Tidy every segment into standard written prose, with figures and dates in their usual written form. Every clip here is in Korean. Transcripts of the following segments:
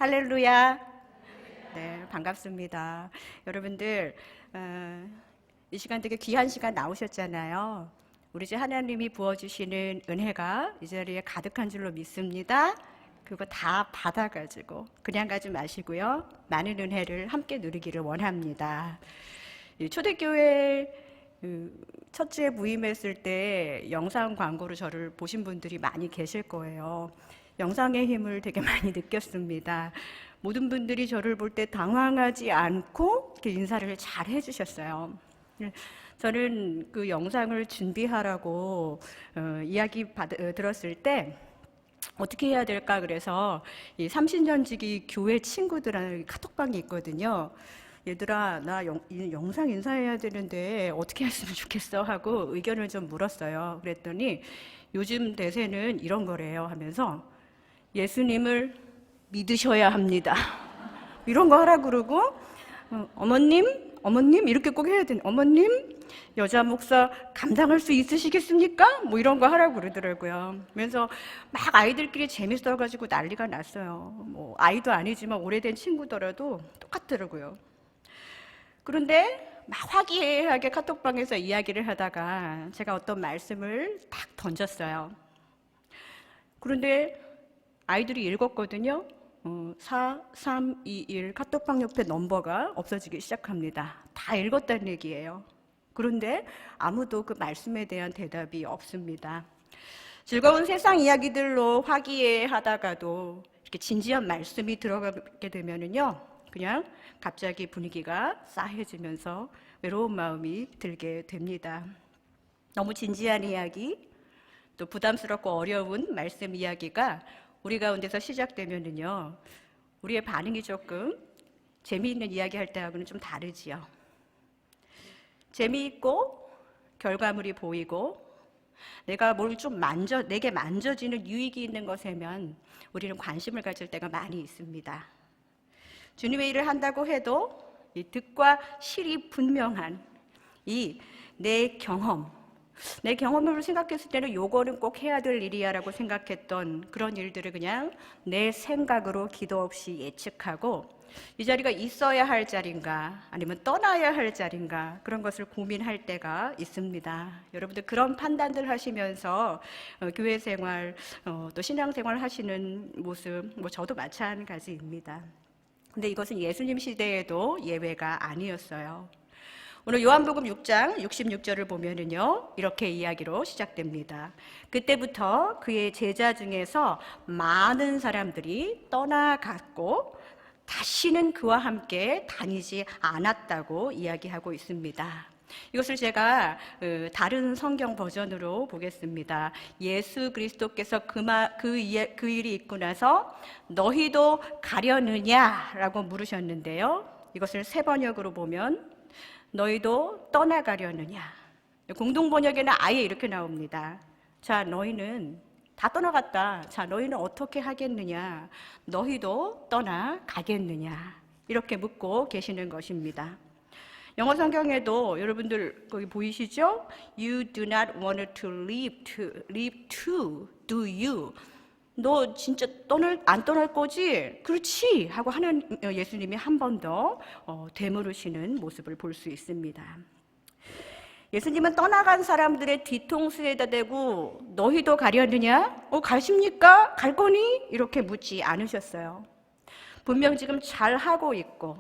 할렐루야. 네, 반갑습니다. 여러분들, 이 시간 되게 귀한 시간 나오셨잖아요. 우리 집 하나님이 부어주시는 은혜가 이 자리에 가득한 줄로 믿습니다. 그거 다 받아가지고 그냥 가지 마시고요. 많은 은혜를 함께 누리기를 원합니다. 이 초대교회 첫 주에 부임했을 때 영상 광고로 저를 보신 분들이 많이 계실 거예요. 영상의 힘을 되게 많이 느꼈습니다. 모든 분들이 저를 볼 때 당황하지 않고 이렇게 인사를 잘 해주셨어요. 저는 그 영상을 준비하라고 들었을 때 어떻게 해야 될까 그래서 이 30년지기 교회 친구들한테 카톡방이 있거든요. 얘들아, 나 영상 인사해야 되는데 어떻게 했으면 좋겠어 하고 의견을 좀 물었어요. 그랬더니 요즘 대세는 이런 거래요 하면서 예수님을 믿으셔야 합니다. 이런 거 하라 그러고 어머님 이렇게 꼭 해야 되는 어머님 여자 목사 감당할 수 있으시겠습니까? 뭐 이런 거 하라고 그러더라고요. 그래서 막 아이들끼리 재밌어가지고 난리가 났어요. 뭐 아이도 아니지만 오래된 친구더라도 똑같더라고요. 그런데 막 화기애애하게 카톡방에서 이야기를 하다가 제가 어떤 말씀을 딱 던졌어요. 그런데 아이들이 읽었거든요. 4321 카톡방 옆에 넘버가 없어지기 시작합니다. 다 읽었다는 얘기예요. 그런데 아무도 그 말씀에 대한 대답이 없습니다. 즐거운 세상 이야기들로 화기애애하다가도 이렇게 진지한 말씀이 들어가게 되면은요, 그냥 갑자기 분위기가 싸해지면서 외로운 마음이 들게 됩니다. 너무 진지한 이야기, 또 부담스럽고 어려운 말씀 이야기가 우리 가운데서 시작되면은요, 우리의 반응이 조금 재미있는 이야기 할 때하고는 좀 다르지요. 재미있고 결과물이 보이고 내가 뭘 좀 내게 만져지는 유익이 있는 것에면 우리는 관심을 가질 때가 많이 있습니다. 주님의 일을 한다고 해도 이 득과 실이 분명한 이 내 경험으로 생각했을 때는 요거는 꼭 해야 될 일이야 라고 생각했던 그런 일들을 그냥 내 생각으로 기도 없이 예측하고 이 자리가 있어야 할 자리인가 아니면 떠나야 할 자리인가 그런 것을 고민할 때가 있습니다. 여러분들 그런 판단들 하시면서 교회 생활 또 신앙생활 하시는 모습 뭐 저도 마찬가지입니다. 근데 이것은 예수님 시대에도 예외가 아니었어요. 오늘 요한복음 6장 66절을 보면은요, 이렇게 이야기로 시작됩니다. 그때부터 그의 제자 중에서 많은 사람들이 떠나갔고 다시는 그와 함께 다니지 않았다고 이야기하고 있습니다. 이것을 제가 다른 성경 버전으로 보겠습니다. 예수 그리스도께서 그 일이 있고 나서 너희도 가려느냐라고 물으셨는데요. 이것을 새 번역으로 보면 너희도 떠나가려느냐. 공동 번역에는 아예 이렇게 나옵니다. 자, 너희는 다 떠나갔다. 자, 너희는 어떻게 하겠느냐? 너희도 떠나가겠느냐? 이렇게 묻고 계시는 것입니다. 영어 성경에도 여러분들 거기 보이시죠? You do not want to leave to, do you? 너 진짜 안 떠날 거지? 그렇지? 하고 예수님이 한 번 더 되물으시는 모습을 볼 수 있습니다. 예수님은 떠나간 사람들의 뒤통수에다 대고 너희도 가려느냐? 가십니까? 갈 거니? 이렇게 묻지 않으셨어요. 분명 지금 잘하고 있고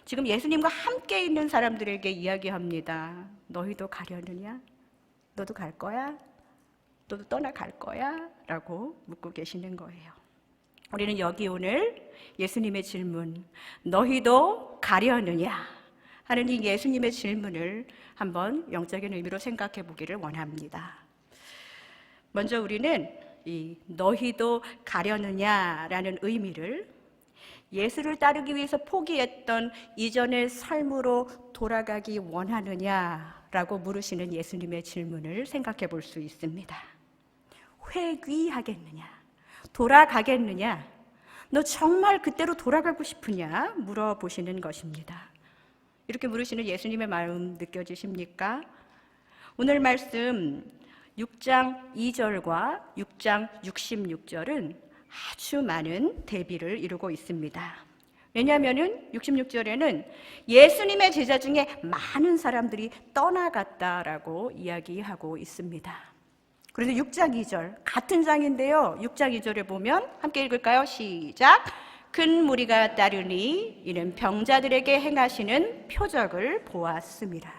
지금 예수님과 함께 있는 사람들에게 이야기합니다. 너희도 가려느냐? 너도 갈 거야? 너도 떠나갈 거야? 라고 묻고 계시는 거예요. 우리는 여기 오늘 예수님의 질문, 너희도 가려느냐? 하는 이 예수님의 질문을 한번 영적인 의미로 생각해 보기를 원합니다. 먼저 우리는 이 너희도 가려느냐라는 의미를 예수를 따르기 위해서 포기했던 이전의 삶으로 돌아가기 원하느냐라고 물으시는 예수님의 질문을 생각해 볼 수 있습니다. 회귀하겠느냐? 돌아가겠느냐? 너 정말 그때로 돌아가고 싶으냐? 물어보시는 것입니다. 이렇게 물으시는 예수님의 마음 느껴지십니까? 오늘 말씀 6장 2절과 6장 66절은 아주 많은 대비를 이루고 있습니다. 왜냐하면 66절에는 예수님의 제자 중에 많은 사람들이 떠나갔다라고 이야기하고 있습니다. 그래서 6장 2절 같은 장인데요. 6장 2절에 보면 함께 읽을까요? 시작. 큰 무리가 따르니 이는 병자들에게 행하시는 표적을 보았습니다.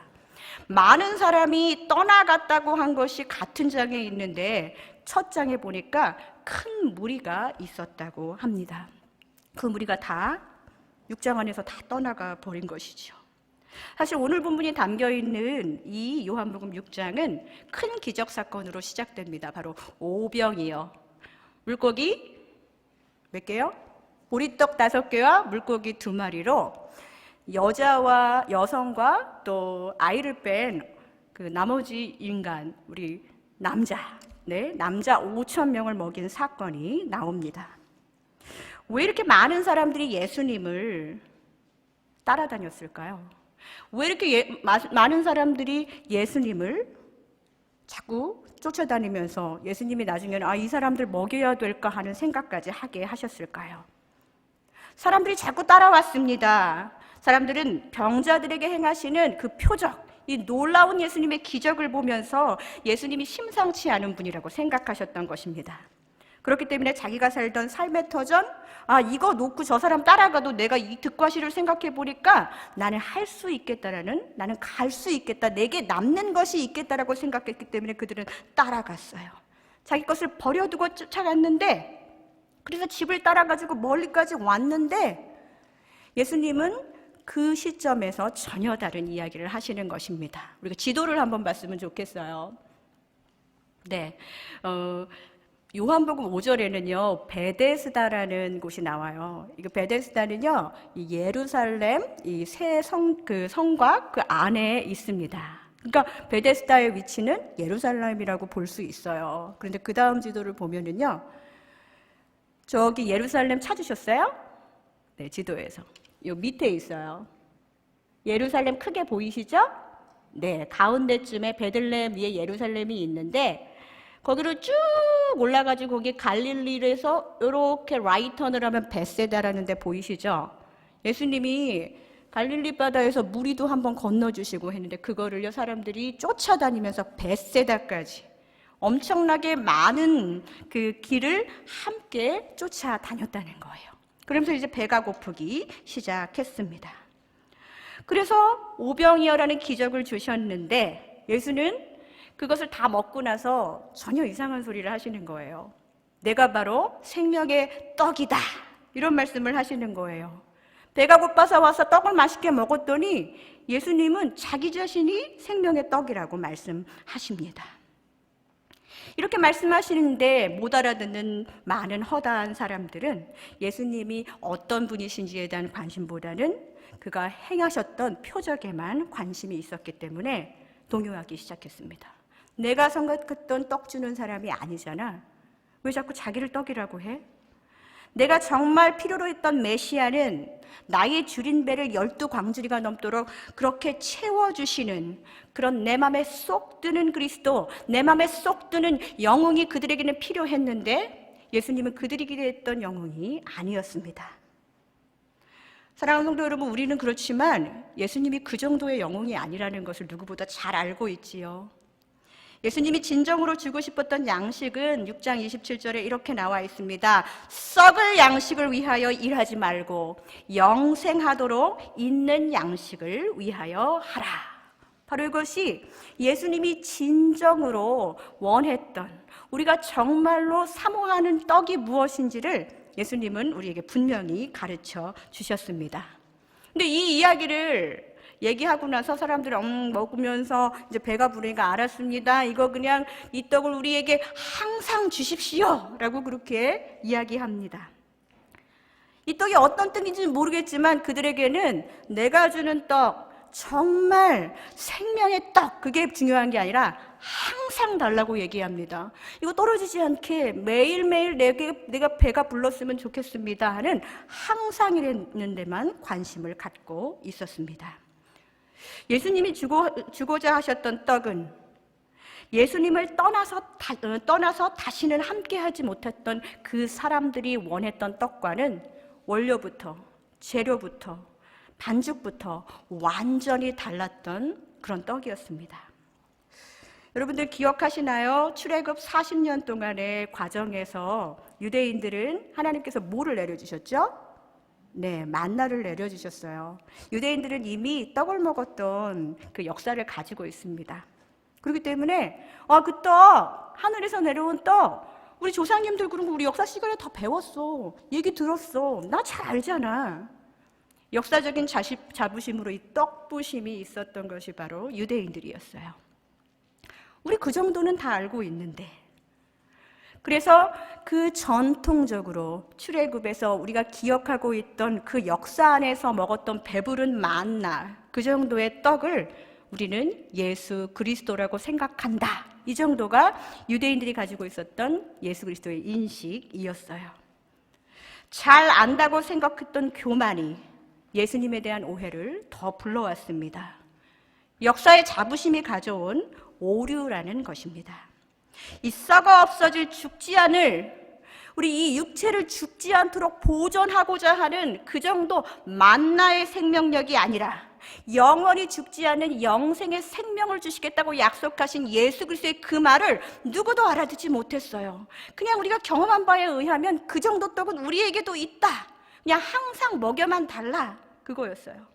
많은 사람이 떠나갔다고 한 것이 같은 장에 있는데 첫 장에 보니까 큰 무리가 있었다고 합니다. 그 무리가 다 6장 안에서 다 떠나가 버린 것이죠. 사실 오늘 본문이 담겨있는 이 요한복음 6장은 큰 기적 사건으로 시작됩니다. 바로 오병이어. 물고기 몇 개요? 보리떡 5개와 물고기 2마리로 여자와 여성과 또 아이를 뺀 그 나머지 인간, 우리 남자 5,000명을 먹인 사건이 나옵니다. 왜 이렇게 많은 사람들이 예수님을 따라다녔을까요? 왜 이렇게 많은 사람들이 예수님을 자꾸 쫓아다니면서 예수님이 나중에는 이 사람들 먹여야 될까 하는 생각까지 하게 하셨을까요? 사람들이 자꾸 따라왔습니다. 사람들은 병자들에게 행하시는 그 표적, 이 놀라운 예수님의 기적을 보면서 예수님이 심상치 않은 분이라고 생각하셨던 것입니다. 그렇기 때문에 자기가 살던 삶의 터전, 이거 놓고 저 사람 따라가도 내가 이 득과시를 생각해 보니까 나는 할 수 있겠다라는, 나는 갈 수 있겠다, 내게 남는 것이 있겠다라고 생각했기 때문에 그들은 따라갔어요. 자기 것을 버려두고 쫓아갔는데, 그래서 집을 따라가지고 멀리까지 왔는데 예수님은 그 시점에서 전혀 다른 이야기를 하시는 것입니다. 우리가 지도를 한번 봤으면 좋겠어요. 네, 요한복음 5절에는요 베데스다라는 곳이 나와요. 이거 베데스다는요 이 예루살렘 이 새 성과 그 안에 있습니다. 그러니까 베데스다의 위치는 예루살렘이라고 볼 수 있어요. 그런데 그 다음 지도를 보면은요 저기 예루살렘 찾으셨어요? 네, 지도에서 요 밑에 있어요. 예루살렘 크게 보이시죠? 네, 가운데쯤에 베들레헴 위에 예루살렘이 있는데 거기로 쭉 올라가지고 거기 갈릴리에서 이렇게 라이턴을 하면 벳세다라는 데 보이시죠? 예수님이 갈릴리 바다에서 무리도 한번 건너주시고 했는데 그거를요 사람들이 쫓아다니면서 벳세다까지 엄청나게 많은 그 길을 함께 쫓아다녔다는 거예요. 그러면서 이제 배가 고프기 시작했습니다. 그래서 오병이어라는 기적을 주셨는데 예수는 그것을 다 먹고 나서 전혀 이상한 소리를 하시는 거예요. 내가 바로 생명의 떡이다. 이런 말씀을 하시는 거예요. 배가 고파서 와서 떡을 맛있게 먹었더니 예수님은 자기 자신이 생명의 떡이라고 말씀하십니다. 이렇게 말씀하시는데 못 알아듣는 많은 허다한 사람들은 예수님이 어떤 분이신지에 대한 관심보다는 그가 행하셨던 표적에만 관심이 있었기 때문에 동요하기 시작했습니다. 내가 생각했던 떡 주는 사람이 아니잖아. 왜 자꾸 자기를 떡이라고 해? 내가 정말 필요로 했던 메시아는 나의 줄인 배를 12광주리가 넘도록 그렇게 채워주시는 그런 내 맘에 쏙 드는 그리스도, 내 맘에 쏙 드는 영웅이 그들에게는 필요했는데 예수님은 그들이 기대했던 영웅이 아니었습니다. 사랑하는 성도 여러분, 우리는 그렇지만 예수님이 그 정도의 영웅이 아니라는 것을 누구보다 잘 알고 있지요. 예수님이 진정으로 주고 싶었던 양식은 6장 27절에 이렇게 나와 있습니다. 썩을 양식을 위하여 일하지 말고 영생하도록 있는 양식을 위하여 하라. 바로 이것이 예수님이 진정으로 원했던, 우리가 정말로 사모하는 떡이 무엇인지를 예수님은 우리에게 분명히 가르쳐 주셨습니다. 근데 이 이야기를 얘기하고 나서 사람들이 먹으면서 이제 배가 부르니까 알았습니다. 이거 그냥 이 떡을 우리에게 항상 주십시오. 라고 그렇게 이야기합니다. 이 떡이 어떤 떡인지는 모르겠지만 그들에게는 내가 주는 떡, 정말 생명의 떡, 그게 중요한 게 아니라 항상 달라고 얘기합니다. 이거 떨어지지 않게 매일매일 내가 배가 불렀으면 좋겠습니다 하는 항상이라는 데만 관심을 갖고 있었습니다. 예수님이 주고자 하셨던 떡은 예수님을 떠나서 다시는 함께하지 못했던 그 사람들이 원했던 떡과는 원료부터, 재료부터, 반죽부터 완전히 달랐던 그런 떡이었습니다. 여러분들 기억하시나요? 출애굽 40년 동안의 과정에서 유대인들은 하나님께서 뭐를 내려주셨죠? 네, 만나를 내려주셨어요. 유대인들은 이미 떡을 먹었던 그 역사를 가지고 있습니다. 그렇기 때문에 그 떡, 하늘에서 내려온 떡, 우리 조상님들 그런 거 우리 역사 시간에 다 배웠어. 얘기 들었어. 나 잘 알잖아. 역사적인 자부심으로 이 떡부심이 있었던 것이 바로 유대인들이었어요. 우리 그 정도는 다 알고 있는데, 그래서 그 전통적으로 출애굽에서 우리가 기억하고 있던 그 역사 안에서 먹었던 배부른 만나, 그 정도의 떡을 우리는 예수 그리스도라고 생각한다. 이 정도가 유대인들이 가지고 있었던 예수 그리스도의 인식이었어요. 잘 안다고 생각했던 교만이 예수님에 대한 오해를 더 불러왔습니다. 역사의 자부심이 가져온 오류라는 것입니다. 이 썩어 없어질 죽지 않을, 우리 이 육체를 죽지 않도록 보존하고자 하는 그 정도 만나의 생명력이 아니라 영원히 죽지 않는 영생의 생명을 주시겠다고 약속하신 예수 그리스도의 그 말을 누구도 알아듣지 못했어요. 그냥 우리가 경험한 바에 의하면 그 정도 떡은 우리에게도 있다. 그냥 항상 먹여만 달라. 그거였어요.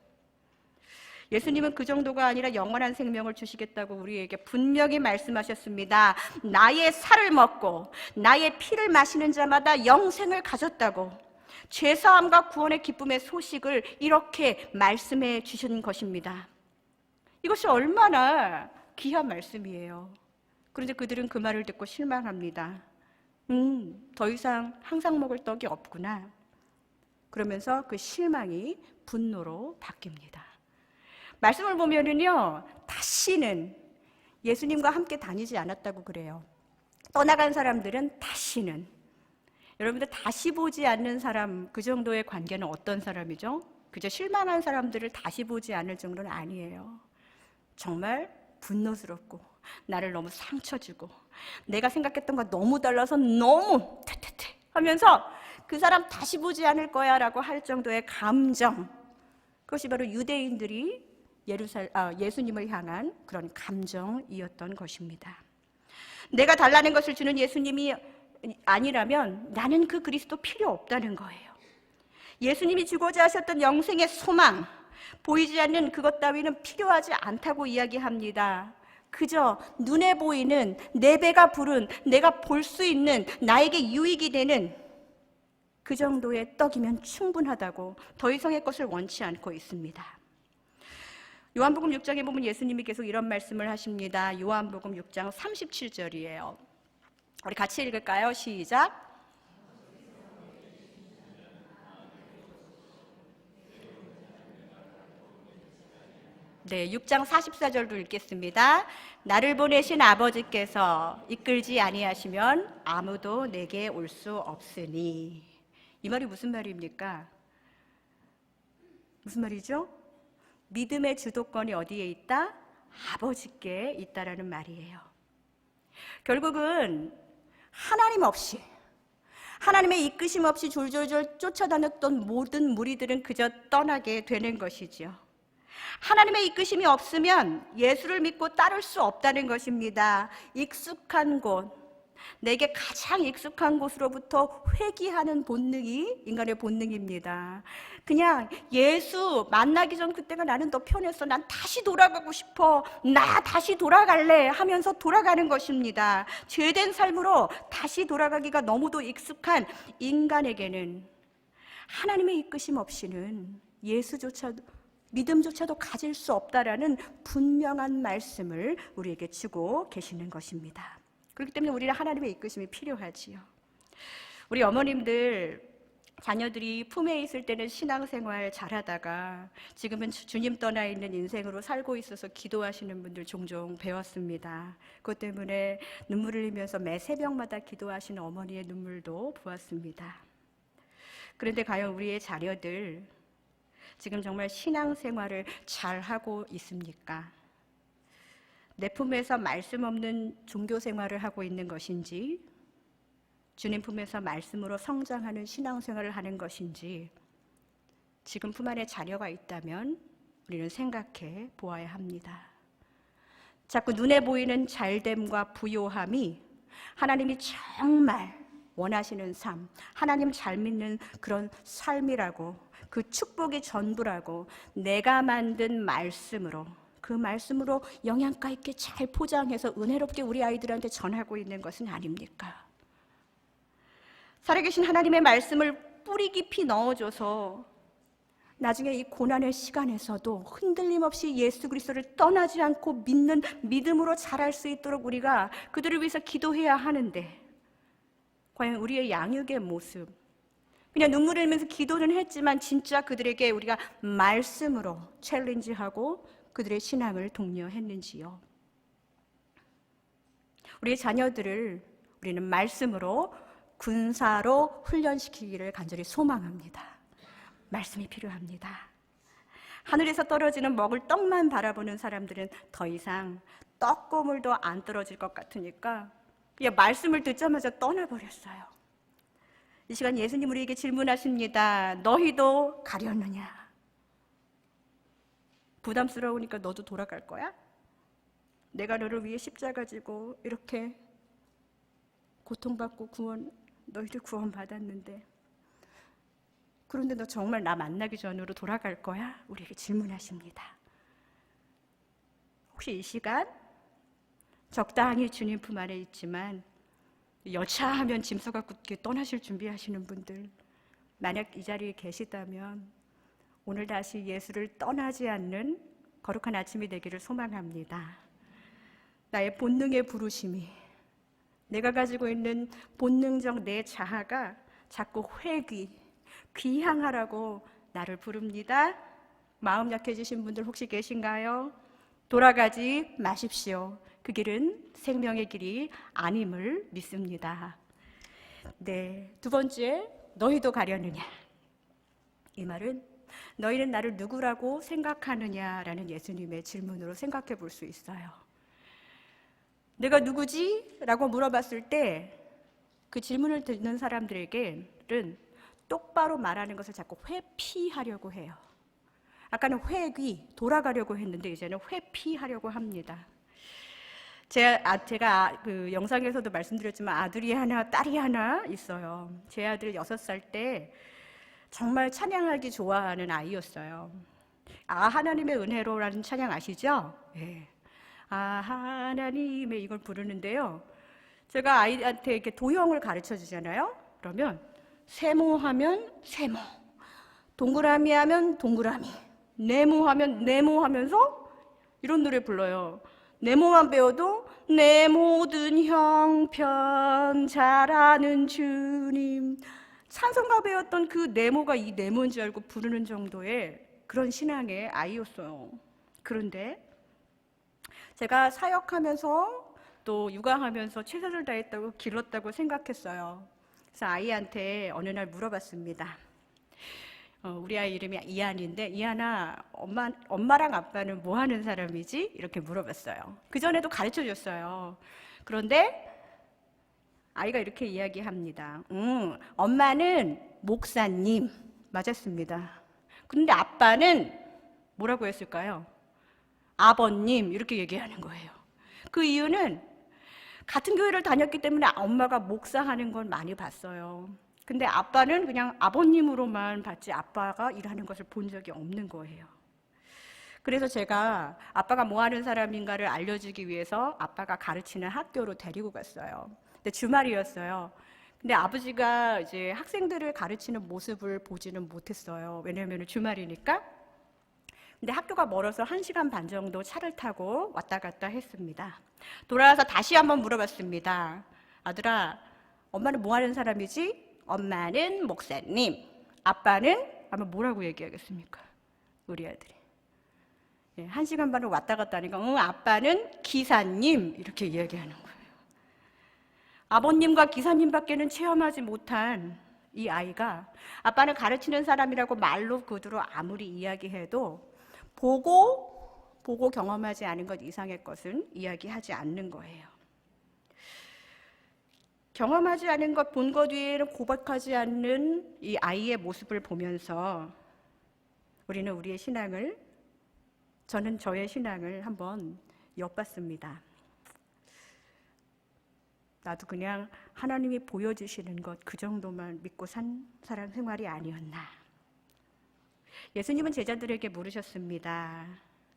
예수님은 그 정도가 아니라 영원한 생명을 주시겠다고 우리에게 분명히 말씀하셨습니다. 나의 살을 먹고 나의 피를 마시는 자마다 영생을 가졌다고, 죄사함과 구원의 기쁨의 소식을 이렇게 말씀해 주신 것입니다. 이것이 얼마나 귀한 말씀이에요. 그런데 그들은 그 말을 듣고 실망합니다. 더 이상 항상 먹을 떡이 없구나. 그러면서 그 실망이 분노로 바뀝니다. 말씀을 보면은요, 다시는 예수님과 함께 다니지 않았다고 그래요. 떠나간 사람들은 다시는, 여러분들 다시 보지 않는 사람, 그 정도의 관계는 어떤 사람이죠? 그저 실망한 사람들을 다시 보지 않을 정도는 아니에요. 정말 분노스럽고 나를 너무 상처 주고 내가 생각했던 것과 너무 달라서 너무 퇴퇴퇴 하면서 그 사람 다시 보지 않을 거야 라고 할 정도의 감정, 그것이 바로 유대인들이 예수님을 향한 그런 감정이었던 것입니다. 내가 달라는 것을 주는 예수님이 아니라면 나는 그 그리스도 필요 없다는 거예요. 예수님이 주고자 하셨던 영생의 소망, 보이지 않는 그것 따위는 필요하지 않다고 이야기합니다. 그저 눈에 보이는, 내 배가 부른, 내가 볼 수 있는, 나에게 유익이 되는 그 정도의 떡이면 충분하다고, 더 이상의 것을 원치 않고 있습니다. 요한복음 6장에 보면 예수님이 계속 이런 말씀을 하십니다. 요한복음 6장 37절이에요. 우리 같이 읽을까요? 시작. 네, 6장 44절도 읽겠습니다. 나를 보내신 아버지께서 이끌지 아니하시면 아무도 내게 올 수 없으니. 이 말이 무슨 말입니까? 무슨 말이죠? 믿음의 주도권이 어디에 있다? 아버지께 있다라는 말이에요. 결국은 하나님 없이, 하나님의 이끄심 없이 졸졸졸 쫓아다녔던 모든 무리들은 그저 떠나게 되는 것이죠. 하나님의 이끄심이 없으면 예수를 믿고 따를 수 없다는 것입니다. 익숙한 곳, 내게 가장 익숙한 곳으로부터 회귀하는 본능이 인간의 본능입니다. 그냥 예수 만나기 전 그때가 나는 더 편했어, 난 다시 돌아가고 싶어, 나 다시 돌아갈래 하면서 돌아가는 것입니다. 죄된 삶으로 다시 돌아가기가 너무도 익숙한 인간에게는 하나님의 이끄심 없이는 예수조차도, 믿음조차도 가질 수 없다라는 분명한 말씀을 우리에게 주고 계시는 것입니다. 그렇기 때문에 우리는 하나님의 이끄심이 필요하지요. 우리 어머님들 자녀들이 품에 있을 때는 신앙생활 잘하다가 지금은 주님 떠나 있는 인생으로 살고 있어서 기도하시는 분들 종종 배웠습니다. 그것 때문에 눈물을 흘리면서 매 새벽마다 기도하시는 어머니의 눈물도 보았습니다. 그런데 과연 우리의 자녀들 지금 정말 신앙생활을 잘하고 있습니까? 내 품에서 말씀 없는 종교 생활을 하고 있는 것인지, 주님 품에서 말씀으로 성장하는 신앙생활을 하는 것인지, 지금 품 안에 자녀가 있다면 우리는 생각해 보아야 합니다. 자꾸 눈에 보이는 잘됨과 부요함이 하나님이 정말 원하시는 삶, 하나님 잘 믿는 그런 삶이라고, 그 축복이 전부라고 내가 만든 말씀으로, 그 말씀으로 영양가 있게 잘 포장해서 은혜롭게 우리 아이들한테 전하고 있는 것은 아닙니까? 살아계신 하나님의 말씀을 뿌리 깊이 넣어줘서 나중에 이 고난의 시간에서도 흔들림 없이 예수 그리스도를 떠나지 않고 믿는 믿음으로 자랄 수 있도록 우리가 그들을 위해서 기도해야 하는데, 과연 우리의 양육의 모습, 그냥 눈물 흘리면서 기도는 했지만 진짜 그들에게 우리가 말씀으로 챌린지하고 그들의 신앙을 독려했는지요? 우리의 자녀들을 우리는 말씀으로 군사로 훈련시키기를 간절히 소망합니다. 말씀이 필요합니다. 하늘에서 떨어지는 먹을 떡만 바라보는 사람들은 더 이상 떡고물도 안 떨어질 것 같으니까 그냥 말씀을 듣자마자 떠나버렸어요. 이 시간 예수님 우리에게 질문하십니다. 너희도 가려느냐? 부담스러우니까 너도 돌아갈 거야? 내가 너를 위해 십자가 지고 이렇게 고통받고 너희들 구원받았는데, 그런데 너 정말 나 만나기 전으로 돌아갈 거야? 우리에게 질문하십니다. 혹시 이 시간 적당히 주님 품 안에 있지만 여차하면 짐 싸갖고 떠나실 준비하시는 분들, 만약 이 자리에 계시다면 오늘 다시 예수를 떠나지 않는 거룩한 아침이 되기를 소망합니다. 나의 본능의 부르심이, 내가 가지고 있는 본능적 내 자아가 자꾸 귀향하라고 나를 부릅니다. 마음 약해지신 분들 혹시 계신가요? 돌아가지 마십시오. 그 길은 생명의 길이 아님을 믿습니다. 네, 두 번째, 너희도 가려느냐? 이 말은 너희는 나를 누구라고 생각하느냐라는 예수님의 질문으로 생각해 볼 수 있어요. 내가 누구지? 라고 물어봤을 때 그 질문을 듣는 사람들에게는 똑바로 말하는 것을 자꾸 회피하려고 해요. 아까는 돌아가려고 했는데 이제는 회피하려고 합니다. 제가 그 영상에서도 말씀드렸지만 아들이 하나, 딸이 하나 있어요. 제 아들 6살 때 정말 찬양하기 좋아하는 아이였어요. 하나님의 은혜로라는 찬양 아시죠? 네. 하나님의 이걸 부르는데요. 제가 아이한테 이렇게 도형을 가르쳐 주잖아요. 그러면 세모하면 세모, 동그라미 하면 동그라미, 네모하면 네모 하면서 이런 노래 불러요. 네모만 배워도 내 모든 형편 잘 아는 주님. 찬송가 배웠던 그 네모가 이 네모인 줄 알고 부르는 정도의 그런 신앙의 아이였어요. 그런데 제가 사역하면서 또 육아하면서 최선을 다했다고 길렀다고 생각했어요. 그래서 아이한테 어느 날 물어봤습니다. 우리 아이 이름이 이한인데, 이한아, 엄마랑 아빠는 뭐 하는 사람이지? 이렇게 물어봤어요. 그전에도 가르쳐 줬어요. 그런데 아이가 이렇게 이야기합니다. 엄마는 목사님. 맞았습니다. 근데 아빠는 뭐라고 했을까요? 아버님. 이렇게 얘기하는 거예요. 그 이유는 같은 교회를 다녔기 때문에 엄마가 목사하는 건 많이 봤어요. 근데 아빠는 그냥 아버님으로만 봤지 아빠가 일하는 것을 본 적이 없는 거예요. 그래서 제가 아빠가 뭐 하는 사람인가를 알려주기 위해서 아빠가 가르치는 학교로 데리고 갔어요. 근데 주말이었어요. 근데 아버지가 이제 학생들을 가르치는 모습을 보지는 못했어요. 왜냐하면 주말이니까. 근데 학교가 멀어서 1시간 반 정도 차를 타고 왔다 갔다 했습니다. 돌아와서 다시 한번 물어봤습니다. 아들아, 엄마는 뭐 하는 사람이지? 엄마는 목사님. 아빠는? 아마 뭐라고 얘기하겠습니까? 우리 아들이. 1시간 반을 왔다 갔다 하니까 아빠는 기사님. 이렇게 이야기하는 거예요. 아버님과 기사님밖에는 체험하지 못한 이 아이가 아빠는 가르치는 사람이라고 말로 그대로 아무리 이야기해도 보고 보고 경험하지 않은 것 이상의 것은 이야기하지 않는 거예요. 경험하지 않은 것, 본 것 외에는 고백하지 않는 이 아이의 모습을 보면서 우리는 우리의 신앙을, 저는 저의 신앙을 한번 엿봤습니다. 나도 그냥 하나님이 보여주시는 것 그 정도만 믿고 산 사람 생활이 아니었나. 예수님은 제자들에게 물으셨습니다.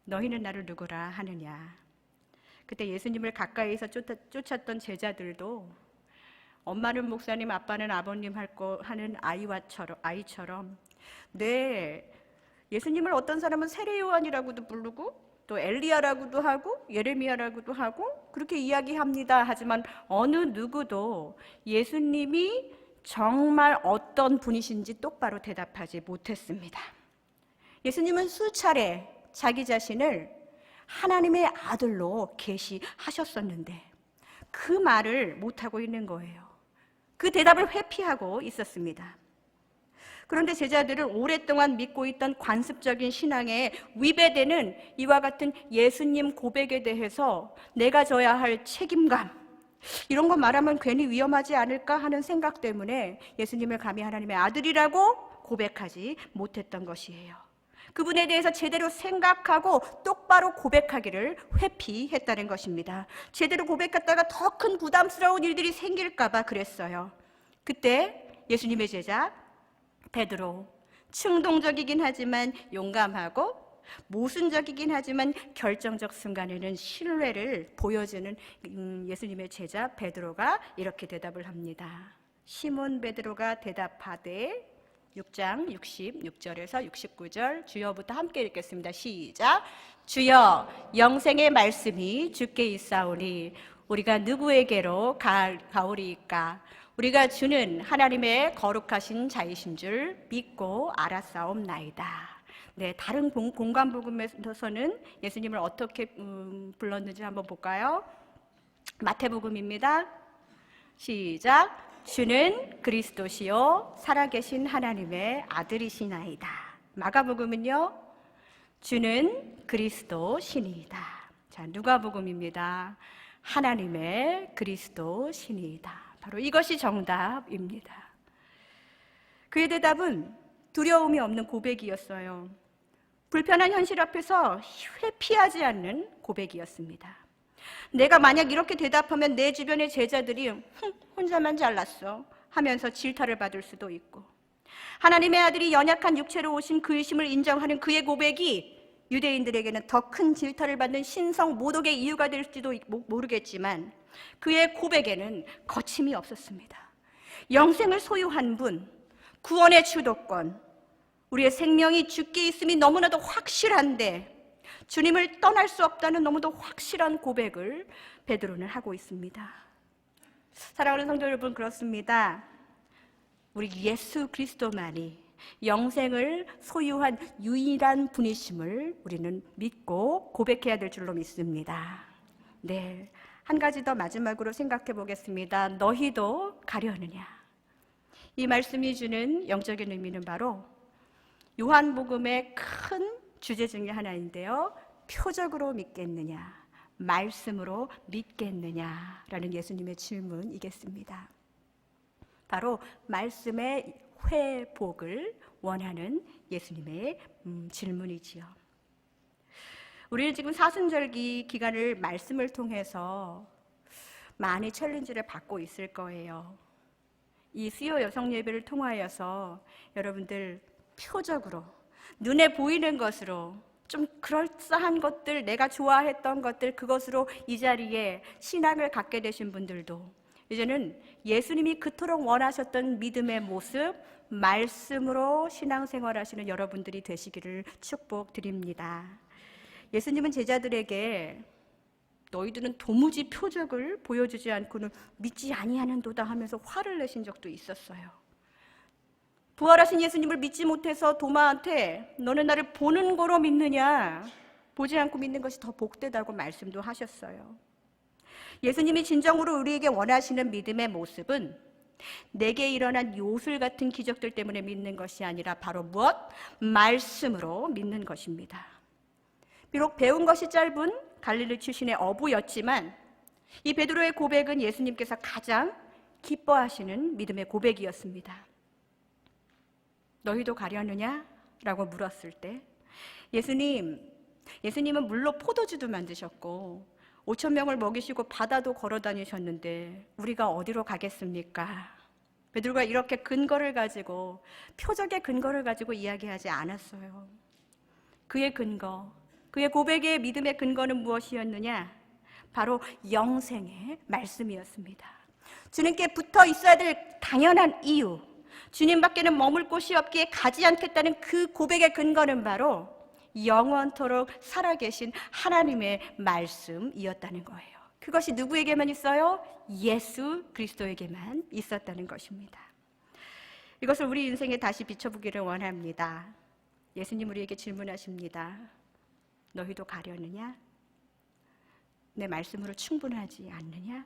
너희는 나를 누구라 하느냐. 그때 예수님을 가까이서 쫓았던 제자들도 엄마는 목사님, 아빠는 아버님 하는 아이처럼 네, 예수님을 어떤 사람은 세례요한이라고도 부르고 또 엘리야라고도 하고 예레미야라고도 하고 그렇게 이야기합니다. 하지만 어느 누구도 예수님이 정말 어떤 분이신지 똑바로 대답하지 못했습니다. 예수님은 수차례 자기 자신을 하나님의 아들로 계시하셨었는데 그 말을 못하고 있는 거예요. 그 대답을 회피하고 있었습니다. 그런데 제자들은 오랫동안 믿고 있던 관습적인 신앙에 위배되는 이와 같은 예수님 고백에 대해서 내가 져야 할 책임감, 이런 거 말하면 괜히 위험하지 않을까 하는 생각 때문에 예수님을 감히 하나님의 아들이라고 고백하지 못했던 것이에요. 그분에 대해서 제대로 생각하고 똑바로 고백하기를 회피했다는 것입니다. 제대로 고백했다가 더 큰 부담스러운 일들이 생길까 봐 그랬어요. 그때 예수님의 제자 베드로, 충동적이긴 하지만 용감하고 모순적이긴 하지만 결정적 순간에는 신뢰를 보여주는 예수님의 제자 베드로가 이렇게 대답을 합니다. 시몬 베드로가 대답하되 6장 66절에서 69절 주여부터 함께 읽겠습니다. 시작. 주여, 영생의 말씀이 주께 있사오니 우리가 누구에게로 가오리이까? 우리가 주는 하나님의 거룩하신 자이신 줄 믿고 알았사옵나이다. 네, 다른 공간 복음에서는 예수님을 어떻게 불렀는지 한번 볼까요? 마태복음입니다. 시작. 주는 그리스도시요 살아계신 하나님의 아들이시나이다. 마가복음은요, 주는 그리스도 신이다. 자, 누가복음입니다. 하나님의 그리스도 신이다. 바로 이것이 정답입니다. 그의 대답은 두려움이 없는 고백이었어요. 불편한 현실 앞에서 회피하지 않는 고백이었습니다. 내가 만약 이렇게 대답하면 내 주변의 제자들이 혼자만 잘났어 하면서 질타를 받을 수도 있고, 하나님의 아들이 연약한 육체로 오신 그의 심을 인정하는 그의 고백이 유대인들에게는 더 큰 질타를 받는 신성 모독의 이유가 될지도 모르겠지만 그의 고백에는 거침이 없었습니다. 영생을 소유한 분, 구원의 주도권, 우리의 생명이 주께 있음이 너무나도 확실한데 주님을 떠날 수 없다는 너무도 확실한 고백을 베드로는 하고 있습니다. 사랑하는 성도 여러분, 그렇습니다. 우리 예수 그리스도만이 영생을 소유한 유일한 분이심을 우리는 믿고 고백해야 될 줄로 믿습니다. 네, 한 가지 더 마지막으로 생각해 보겠습니다. 너희도 가려느냐? 이 말씀이 주는 영적인 의미는 바로 요한복음의 큰 주제 중에 하나인데요. 표적으로 믿겠느냐, 말씀으로 믿겠느냐라는 예수님의 질문이겠습니다. 바로 말씀의 회복을 원하는 예수님의 질문이지요. 우리는 지금 사순절기 기간을 말씀을 통해서 많이 챌린지를 받고 있을 거예요. 이 수요 여성 예배를 통하여서 여러분들 표적으로, 눈에 보이는 것으로, 좀 그럴싸한 것들, 내가 좋아했던 것들, 그것으로 이 자리에 신앙을 갖게 되신 분들도 이제는 예수님이 그토록 원하셨던 믿음의 모습, 말씀으로 신앙생활 하시는 여러분들이 되시기를 축복드립니다. 예수님은 제자들에게 너희들은 도무지 표적을 보여주지 않고는 믿지 아니하는도다 하면서 화를 내신 적도 있었어요. 부활하신 예수님을 믿지 못해서 도마한테 너는 나를 보는 거로 믿느냐, 보지 않고 믿는 것이 더 복되다고 말씀도 하셨어요. 예수님이 진정으로 우리에게 원하시는 믿음의 모습은 내게 일어난 요술 같은 기적들 때문에 믿는 것이 아니라 바로 무엇? 말씀으로 믿는 것입니다. 비록 배운 것이 짧은 갈릴리 출신의 어부였지만 이 베드로의 고백은 예수님께서 가장 기뻐하시는 믿음의 고백이었습니다. 너희도 가려느냐? 라고 물었을 때 예수님은 물로 포도주도 만드셨고 5천 명을 먹이시고 바다도 걸어 다니셨는데 우리가 어디로 가겠습니까? 베드로가 이렇게 근거를 가지고, 표적의 근거를 가지고 이야기하지 않았어요. 그의 근거, 그의 고백의 믿음의 근거는 무엇이었느냐? 바로 영생의 말씀이었습니다. 주님께 붙어 있어야 될 당연한 이유, 주님밖에는 머물 곳이 없기에 가지 않겠다는 그 고백의 근거는 바로 영원토록 살아계신 하나님의 말씀이었다는 거예요. 그것이 누구에게만 있어요? 예수 그리스도에게만 있었다는 것입니다. 이것을 우리 인생에 다시 비춰보기를 원합니다. 예수님 우리에게 질문하십니다. 너희도 가려느냐? 내 말씀으로 충분하지 않느냐?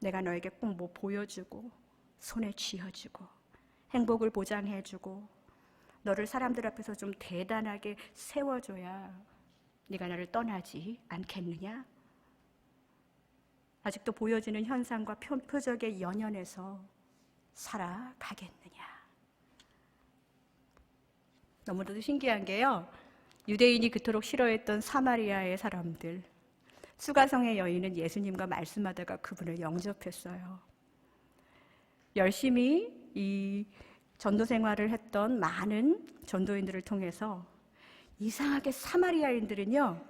내가 너에게 꼭 뭐 보여주고 손에 쥐어주고 행복을 보장해주고 너를 사람들 앞에서 좀 대단하게 세워줘야 네가 나를 떠나지 않겠느냐? 아직도 보여지는 현상과 표적에 연연해서 살아가겠느냐? 너무나도 신기한 게요, 유대인이 그토록 싫어했던 사마리아의 사람들, 수가성의 여인은 예수님과 말씀하다가 그분을 영접했어요. 열심히 이 전도 생활을 했던 많은 전도인들을 통해서 이상하게 사마리아인들은요,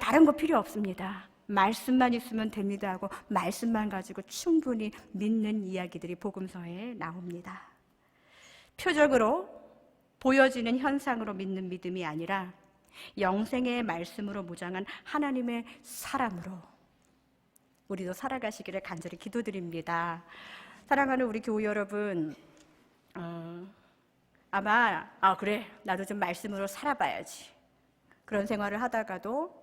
다른 거 필요 없습니다, 말씀만 있으면 됩니다 하고 말씀만 가지고 충분히 믿는 이야기들이 복음서에 나옵니다. 표적으로 보여지는 현상으로 믿는 믿음이 아니라 영생의 말씀으로 무장한 하나님의 사람으로 우리도 살아가시기를 간절히 기도드립니다. 사랑하는 우리 교우 여러분, 아마 그래, 나도 좀 말씀으로 살아봐야지, 그런 생활을 하다가도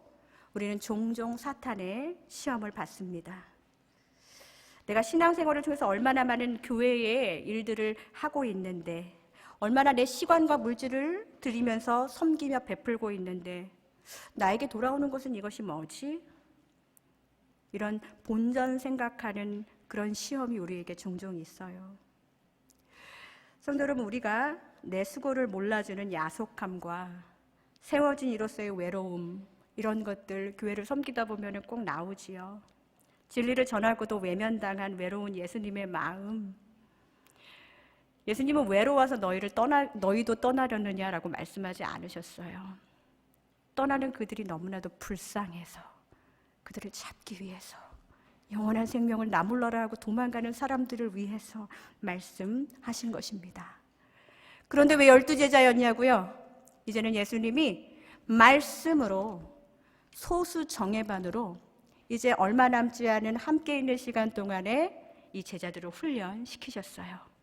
우리는 종종 사탄의 시험을 받습니다. 내가 신앙생활을 통해서 얼마나 많은 교회의 일들을 하고 있는데, 얼마나 내 시간과 물질을 들이면서 섬기며 베풀고 있는데 나에게 돌아오는 것은 이것이 뭐지? 이런 본전 생각하는 그런 시험이 우리에게 종종 있어요. 성도 여러분, 우리가 내 수고를 몰라주는 야속함과 세워진 이로서의 외로움, 이런 것들 교회를 섬기다 보면 꼭 나오지요. 진리를 전하고도 외면당한 외로운 예수님의 마음, 예수님은 외로워서 너희도 떠나려느냐라고 말씀하지 않으셨어요. 떠나는 그들이 너무나도 불쌍해서 그들을 잡기 위해서, 영원한 생명을 나물러라 하고 도망가는 사람들을 위해서 말씀하신 것입니다. 그런데 왜 12제자였냐고요? 이제는 예수님이 말씀으로, 소수 정예반으로 이제 얼마 남지 않은 함께 있는 시간 동안에 이 제자들을 훈련시키셨어요.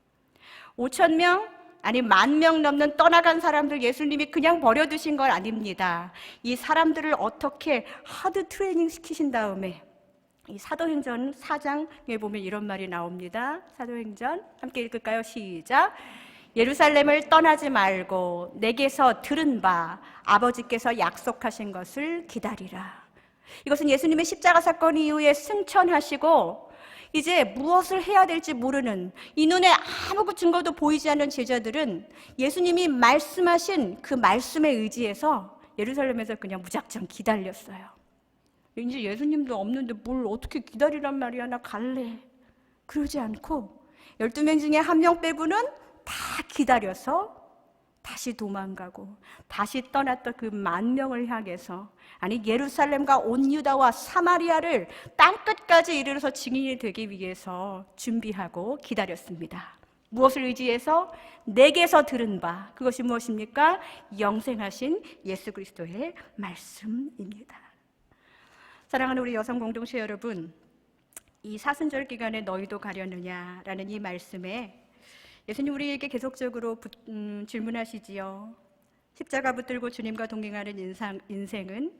5천 명, 아니 10,000명 넘는 떠나간 사람들 예수님이 그냥 버려두신 건 아닙니다. 이 사람들을 어떻게 하드 트레이닝 시키신 다음에 이 사도행전 4장에 보면 이런 말이 나옵니다. 사도행전 함께 읽을까요? 시작. 예루살렘을 떠나지 말고 내게서 들은 바 아버지께서 약속하신 것을 기다리라. 이것은 예수님의 십자가 사건 이후에 승천하시고 이제 무엇을 해야 될지 모르는, 이 눈에 아무 증거도 보이지 않는 제자들은 예수님이 말씀하신 그 말씀에 의지해서 예루살렘에서 그냥 무작정 기다렸어요. 이제 예수님도 없는데 뭘 어떻게 기다리란 말이야, 나 갈래. 그러지 않고 12명 중에 1명 빼고는 다 기다려서 다시 도망가고 다시 떠났던 그 10,000명을 향해서, 아니 예루살렘과 온 유다와 사마리아를 땅끝까지 이르러서 증인이 되기 위해서 준비하고 기다렸습니다. 무엇을 의지해서? 내게서 들은 바, 그것이 무엇입니까? 영생하신 예수 그리스도의 말씀입니다. 사랑하는 우리 여성 공동체 여러분, 이 사순절 기간에 너희도 가려느냐라는 이 말씀에 예수님 우리에게 계속적으로 질문하시지요. 십자가 붙들고 주님과 동행하는 인생은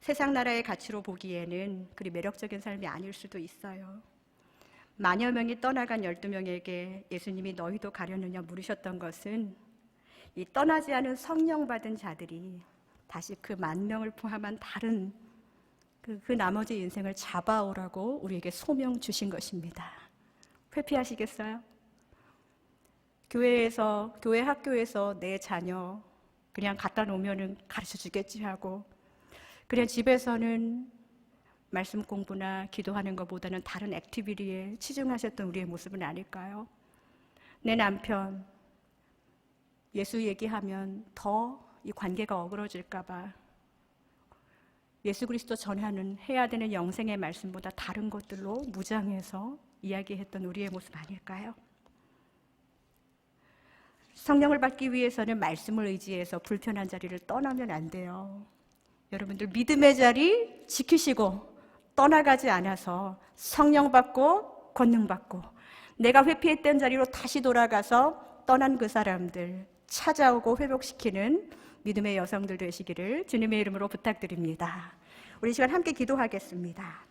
세상 나라의 가치로 보기에는 그리 매력적인 삶이 아닐 수도 있어요. 만여 명이 떠나간 12명에게 예수님이 너희도 가려느냐 물으셨던 것은 이 떠나지 않은 성령 받은 자들이 다시 그 10,000명을 포함한 다른 그 나머지 인생을 잡아오라고 우리에게 소명 주신 것입니다. 회피하시겠어요? 교회 학교에서 내 자녀 그냥 갖다 놓으면 가르쳐 주겠지 하고, 그냥 집에서는 말씀 공부나 기도하는 것보다는 다른 액티비티에 치중하셨던 우리의 모습은 아닐까요? 내 남편 예수 얘기하면 더 이 관계가 어그러질까 봐 예수 그리스도 전하는 해야 되는 영생의 말씀보다 다른 것들로 무장해서 이야기했던 우리의 모습 아닐까요? 성령을 받기 위해서는 말씀을 의지해서 불편한 자리를 떠나면 안 돼요. 여러분들 믿음의 자리 지키시고 떠나가지 않아서 성령 받고 권능 받고 내가 회피했던 자리로 다시 돌아가서 떠난 그 사람들 찾아오고 회복시키는 믿음의 여성들 되시기를 주님의 이름으로 부탁드립니다. 우리 시간 함께 기도하겠습니다.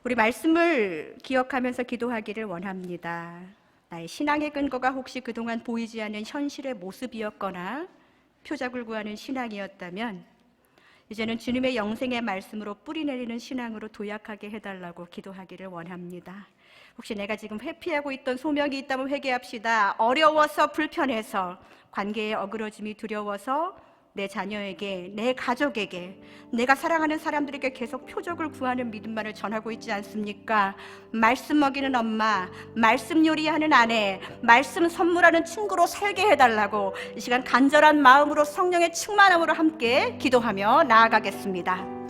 우리 말씀을 기억하면서 기도하기를 원합니다. 나의 신앙의 근거가 혹시 그동안 보이지 않는 현실의 모습이었거나 표적을 구하는 신앙이었다면 이제는 주님의 영생의 말씀으로 뿌리내리는 신앙으로 도약하게 해달라고 기도하기를 원합니다. 혹시 내가 지금 회피하고 있던 소명이 있다면 회개합시다. 어려워서 불편해서 관계의 어그러짐이 두려워서 내 자녀에게, 내 가족에게, 내가 사랑하는 사람들에게 계속 표적을 구하는 믿음만을 전하고 있지 않습니까? 말씀 먹이는 엄마, 말씀 요리하는 아내, 말씀 선물하는 친구로 살게 해달라고 이 시간 간절한 마음으로 성령의 충만함으로 함께 기도하며 나아가겠습니다.